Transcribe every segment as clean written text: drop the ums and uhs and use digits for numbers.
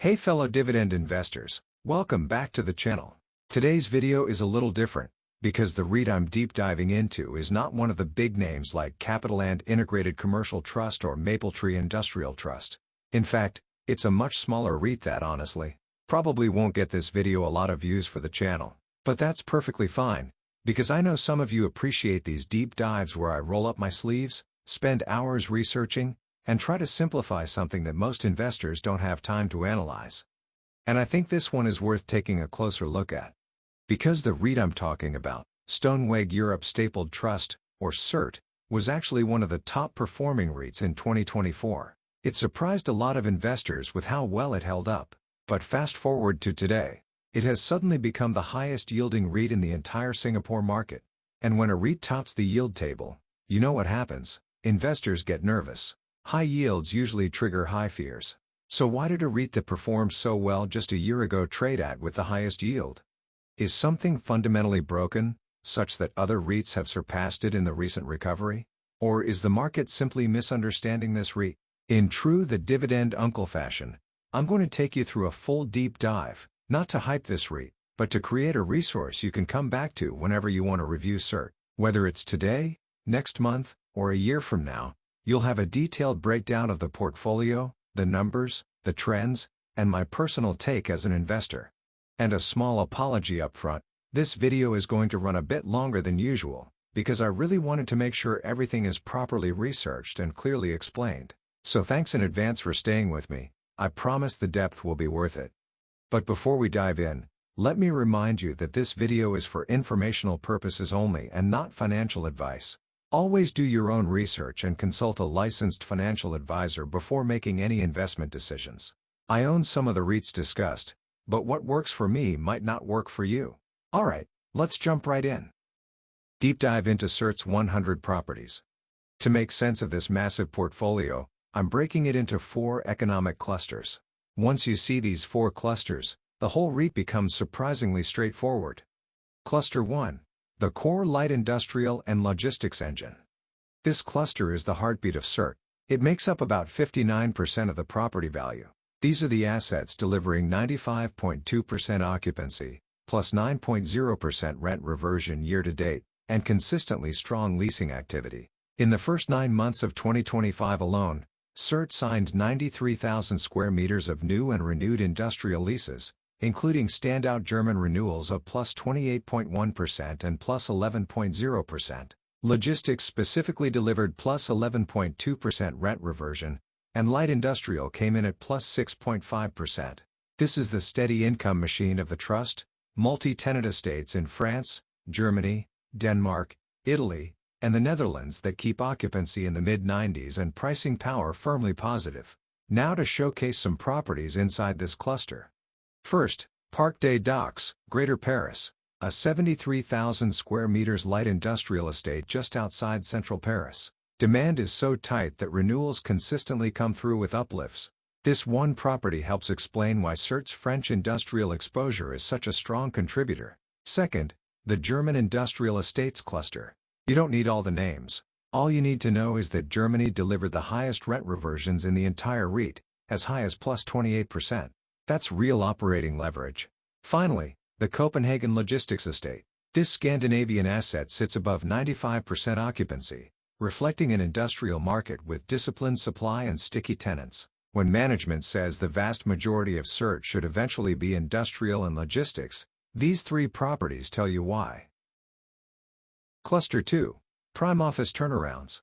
Hey fellow dividend investors, welcome back to the channel. Today's video is a little different, because the REIT I'm deep diving into is not one of the big names like CapitaLand Integrated Commercial Trust or Mapletree Industrial Trust. In fact, it's a much smaller REIT that honestly probably won't get this video a lot of views for the channel. But that's perfectly fine, because I know some of you appreciate these deep dives where I roll up my sleeves, spend hours researching, and try to simplify something that most investors don't have time to analyze. And I think this one is worth taking a closer look at. Because the REIT I'm talking about, Stoneweg Europe Stapled Trust, or SERT, was actually one of the top performing REITs in 2024. It surprised a lot of investors with how well it held up. But fast forward to today, it has suddenly become the highest yielding REIT in the entire Singapore market. And when a REIT tops the yield table, you know what happens: investors get nervous. High yields usually trigger high fears. So why did a REIT that performed so well just a year ago trade at with the highest yield? Is something fundamentally broken, such that other REITs have surpassed it in the recent recovery? Or is the market simply misunderstanding this REIT? In true the dividend uncle fashion, I'm going to take you through a full deep dive, not to hype this REIT, but to create a resource you can come back to whenever you want to review SERT. Whether it's today, next month, or a year from now, you'll have a detailed breakdown of the portfolio, the numbers, the trends, and my personal take as an investor. And a small apology up front, this video is going to run a bit longer than usual, because I really wanted to make sure everything is properly researched and clearly explained. So thanks in advance for staying with me. I promise the depth will be worth it. But before we dive in, let me remind you that this video is for informational purposes only and not financial advice. Always do your own research and consult a licensed financial advisor before making any investment decisions. I own some of the REITs discussed, but what works for me might not work for you. Alright, let's jump right in. Deep dive into SERT's 100 properties. To make sense of this massive portfolio, I'm breaking it into 4 economic clusters. Once you see these 4 clusters, the whole REIT becomes surprisingly straightforward. Cluster 1. The core light industrial and logistics engine. This cluster is the heartbeat of SERT. It makes up about 59% of the property value. These are the assets delivering 95.2% occupancy, plus 9.0% rent reversion year to date, and consistently strong leasing activity. In the first 9 months of 2025 alone, SERT signed 93,000 square meters of new and renewed industrial leases, including standout German renewals of plus 28.1% and plus 11.0%. Logistics specifically delivered plus 11.2% rent reversion, and light industrial came in at plus 6.5%. This is the steady income machine of the trust: multi-tenant estates in France, Germany, Denmark, Italy, and the Netherlands that keep occupancy in the mid-90s and pricing power firmly positive. Now to showcase some properties inside this cluster. First, Parc des Docks, Greater Paris, a 73,000 square meters light industrial estate just outside central Paris. Demand is so tight that renewals consistently come through with uplifts. This one property helps explain why SERT's French industrial exposure is such a strong contributor. Second, the German industrial estates cluster. You don't need all the names. All you need to know is that Germany delivered the highest rent reversions in the entire REIT, as high as plus 28%. That's real operating leverage. Finally, the Copenhagen logistics estate. This Scandinavian asset sits above 95% occupancy, reflecting an industrial market with disciplined supply and sticky tenants. When management says the vast majority of SERT should eventually be industrial and logistics, these 3 properties tell you why. Cluster 2. Prime office turnarounds.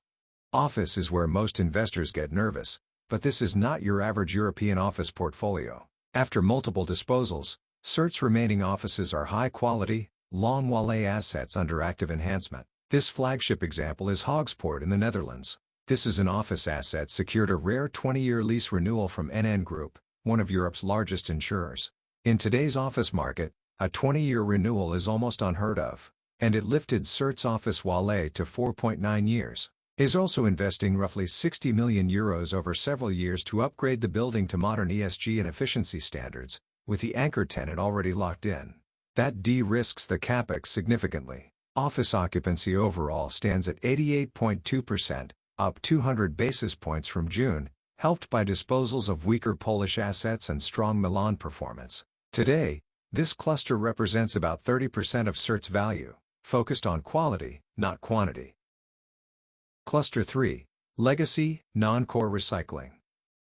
Office is where most investors get nervous, but this is not your average European office portfolio. After multiple disposals, SERT's remaining offices are high-quality, long-WALE assets under active enhancement. This flagship example is Hoogsport in the Netherlands. This is an office asset secured a rare 20-year lease renewal from NN Group, one of Europe's largest insurers. In today's office market, a 20-year renewal is almost unheard of, and it lifted SERT's office WALE to 4.9 years. Is also investing roughly €60 million over several years to upgrade the building to modern ESG and efficiency standards, with the anchor tenant already locked in. That de-risks the capex significantly. Office occupancy overall stands at 88.2%, up 200 basis points from June, helped by disposals of weaker Polish assets and strong Milan performance. Today, this cluster represents about 30% of SERT's value, focused on quality, not quantity. Cluster 3. Legacy, Non-Core Recycling.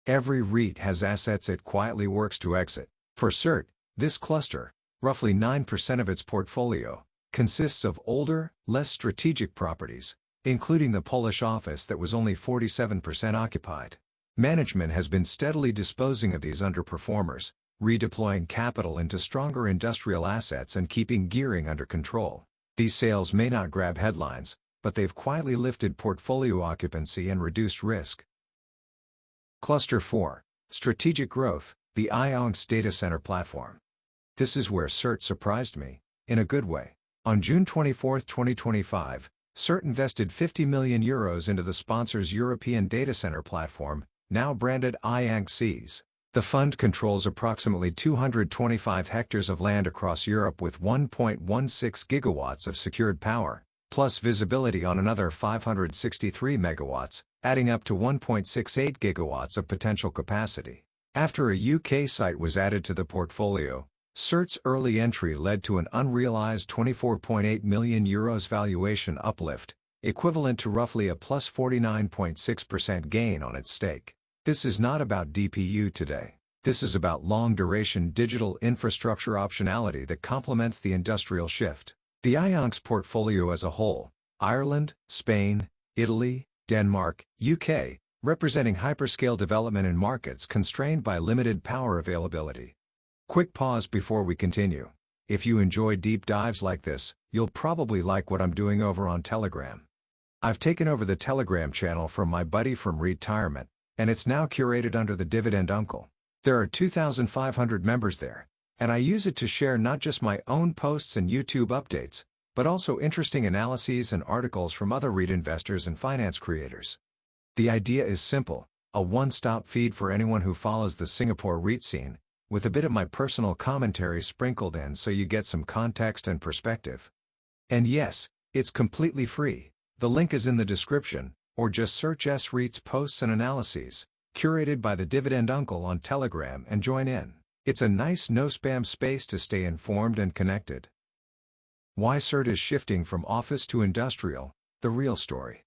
Every REIT has assets it quietly works to exit. For SERT, this cluster, roughly 9% of its portfolio, consists of older, less strategic properties, including the Polish office that was only 47% occupied. Management has been steadily disposing of these underperformers, redeploying capital into stronger industrial assets and keeping gearing under control. These sales may not grab headlines, but they've quietly lifted portfolio occupancy and reduced risk. Cluster 4. Strategic Growth, the IONX Data Center Platform. This is where SERT surprised me, in a good way. On June 24, 2025, SERT invested €50 million into the sponsor's European data center platform, now branded IONX. The fund controls approximately 225 hectares of land across Europe with 1.16 gigawatts of secured power, plus visibility on another 563 megawatts, adding up to 1.68 gigawatts of potential capacity. After a UK site was added to the portfolio, SERT's early entry led to an unrealized €24.8 million valuation uplift, equivalent to roughly a plus 49.6% gain on its stake. This is not about DPU today. This is about long-duration digital infrastructure optionality that complements the industrial shift. The IONX portfolio as a whole, Ireland, Spain, Italy, Denmark, UK, representing hyperscale development in markets constrained by limited power availability. Quick pause before we continue. If you enjoy deep dives like this, you'll probably like what I'm doing over on Telegram. I've taken over the Telegram channel from my buddy from retirement, and it's now curated under the Dividend Uncle. There are 2,500 members there, and I use it to share not just my own posts and YouTube updates, but also interesting analyses and articles from other REIT investors and finance creators. The idea is simple, a one-stop feed for anyone who follows the Singapore REIT scene, with a bit of my personal commentary sprinkled in so you get some context and perspective. And yes, it's completely free. The link is in the description, or just search SREITs posts and analyses, curated by the Dividend Uncle on Telegram and join in. It's a nice no-spam space to stay informed and connected. Why SERT is shifting from office to industrial, the real story.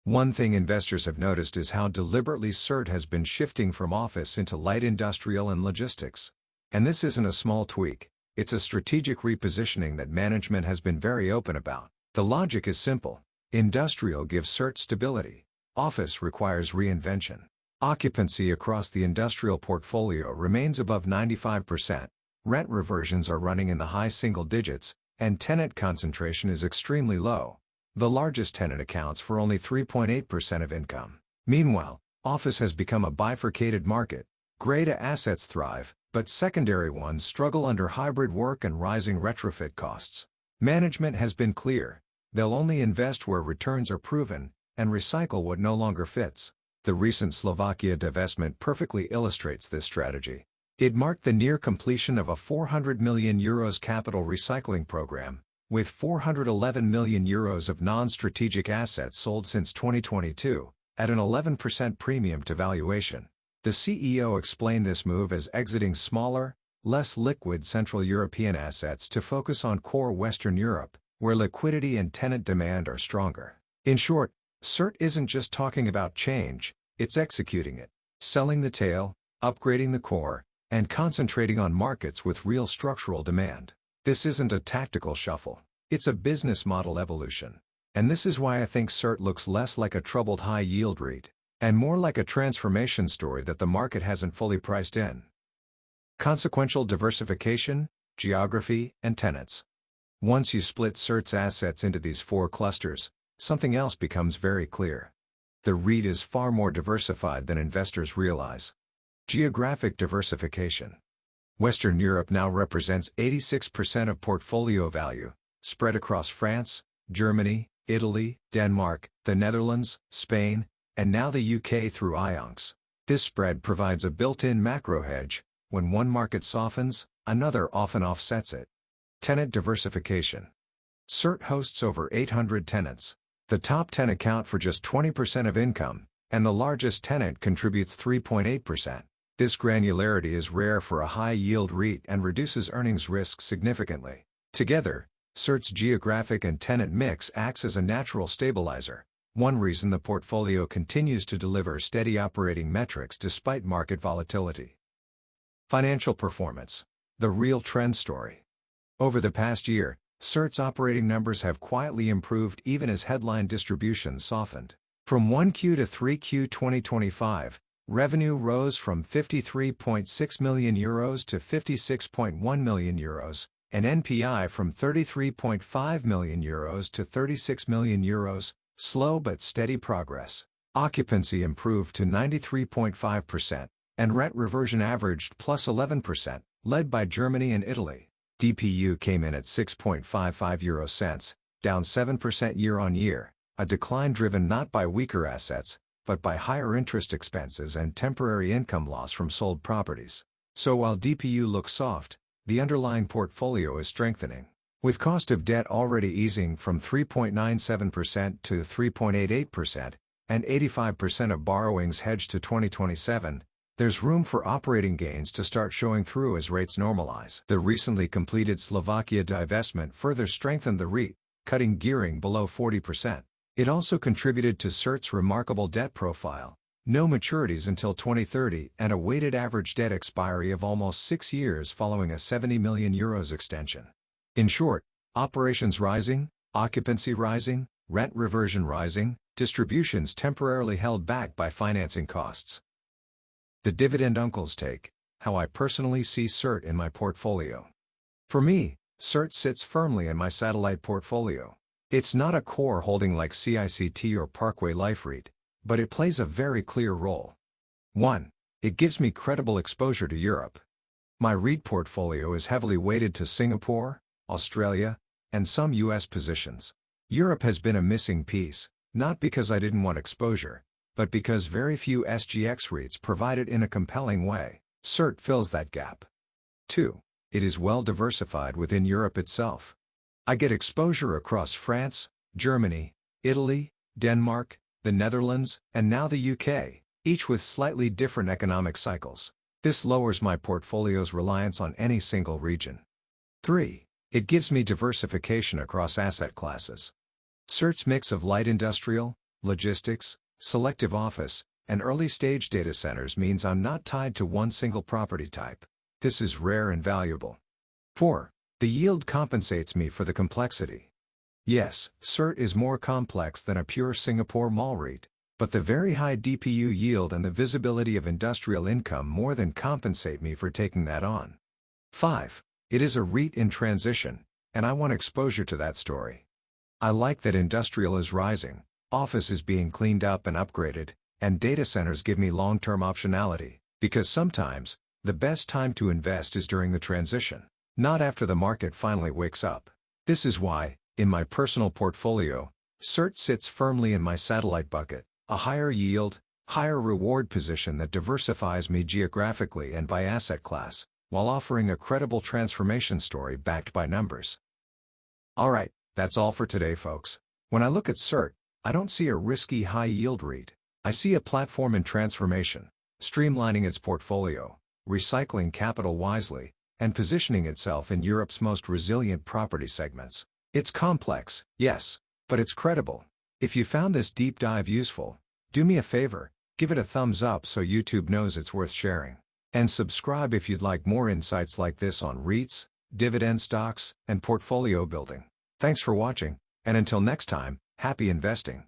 One thing investors have noticed is how deliberately SERT has been shifting from office into light industrial and logistics. And this isn't a small tweak, it's a strategic repositioning that management has been very open about. The logic is simple. Industrial gives SERT stability. Office requires reinvention. Occupancy across the industrial portfolio remains above 95%, rent reversions are running in the high single digits, and tenant concentration is extremely low. The largest tenant accounts for only 3.8% of income. Meanwhile, office has become a bifurcated market. Grade A assets thrive, but secondary ones struggle under hybrid work and rising retrofit costs. Management has been clear. They'll only invest where returns are proven, and recycle what no longer fits. The recent Slovakia divestment perfectly illustrates this strategy. It marked the near completion of a €400 million capital recycling program, with €411 million of non-strategic assets sold since 2022, at an 11% premium to valuation. The CEO explained this move as exiting smaller, less liquid Central European assets to focus on core Western Europe, where liquidity and tenant demand are stronger. In short, SERT isn't just talking about change, it's executing it, selling the tail, upgrading the core, and concentrating on markets with real structural demand. This isn't a tactical shuffle, it's a business model evolution. And this is why I think SERT looks less like a troubled high-yield REIT, and more like a transformation story that the market hasn't fully priced in. Consequential diversification, geography, and tenants. Once you split SERT's assets into these four clusters, something else becomes very clear. The REIT is far more diversified than investors realize. Geographic diversification. Western Europe now represents 86% of portfolio value, spread across France, Germany, Italy, Denmark, the Netherlands, Spain, and now the UK through IONX. This spread provides a built-in macro hedge. When one market softens, another often offsets it. Tenant diversification. SERT hosts over 800 tenants. The top 10 account for just 20% of income, and the largest tenant contributes 3.8%. This granularity is rare for a high-yield REIT and reduces earnings risk significantly. Together, SERT's geographic and tenant mix acts as a natural stabilizer, one reason the portfolio continues to deliver steady operating metrics despite market volatility. Financial performance. The real trend story. Over the past year, SERT's operating numbers have quietly improved even as headline distributions softened. From 1Q to 3Q 2025, revenue rose from €53.6 million to €56.1 million, and NPI from €33.5 million to €36 million, slow but steady progress. Occupancy improved to 93.5%, and rent reversion averaged plus 11%, led by Germany and Italy. DPU came in at 6.55 euro cents, down 7% year-on-year, a decline driven not by weaker assets, but by higher interest expenses and temporary income loss from sold properties. So while DPU looks soft, the underlying portfolio is strengthening. With cost of debt already easing from 3.97% to 3.88%, and 85% of borrowings hedged to 2027, there's room for operating gains to start showing through as rates normalize. The recently completed Slovakia divestment further strengthened the REIT, cutting gearing below 40%. It also contributed to SERT's remarkable debt profile, no maturities until 2030 and a weighted average debt expiry of almost 6 years following a €70 million extension. In short, operations rising, occupancy rising, rent reversion rising, distributions temporarily held back by financing costs. The dividend uncle's take, how I personally see SERT in my portfolio. For me, SERT sits firmly in my satellite portfolio. It's not a core holding like CICT or Parkway Life REIT, but it plays a very clear role. 1. It gives me credible exposure to Europe. My REIT portfolio is heavily weighted to Singapore, Australia, and some US positions. Europe has been a missing piece, not because I didn't want exposure, but because very few SGX REITs provide it in a compelling way. SERT fills that gap. 2. It is well diversified within Europe itself. I get exposure across France, Germany, Italy, Denmark, the Netherlands, and now the UK, each with slightly different economic cycles. This lowers my portfolio's reliance on any single region. 3. It gives me diversification across asset classes. SERT's mix of light industrial, logistics, selective office, and early-stage data centers means I'm not tied to one single property type. This is rare and valuable. 4. The yield compensates me for the complexity. Yes, SERT is more complex than a pure Singapore mall REIT, but the very high DPU yield and the visibility of industrial income more than compensate me for taking that on. 5. It is a REIT in transition, and I want exposure to that story. I like that industrial is rising, office is being cleaned up and upgraded, and data centers give me long-term optionality, because sometimes, the best time to invest is during the transition, not after the market finally wakes up. This is why, in my personal portfolio, SERT sits firmly in my satellite bucket, a higher yield, higher reward position that diversifies me geographically and by asset class, while offering a credible transformation story backed by numbers. Alright, that's all for today, folks. When I look at SERT, I don't see a risky high-yield REIT. I see a platform in transformation, streamlining its portfolio, recycling capital wisely, and positioning itself in Europe's most resilient property segments. It's complex, yes, but it's credible. If you found this deep dive useful, do me a favor, give it a thumbs up so YouTube knows it's worth sharing. And subscribe if you'd like more insights like this on REITs, dividend stocks, and portfolio building. Thanks for watching, and until next time, happy investing.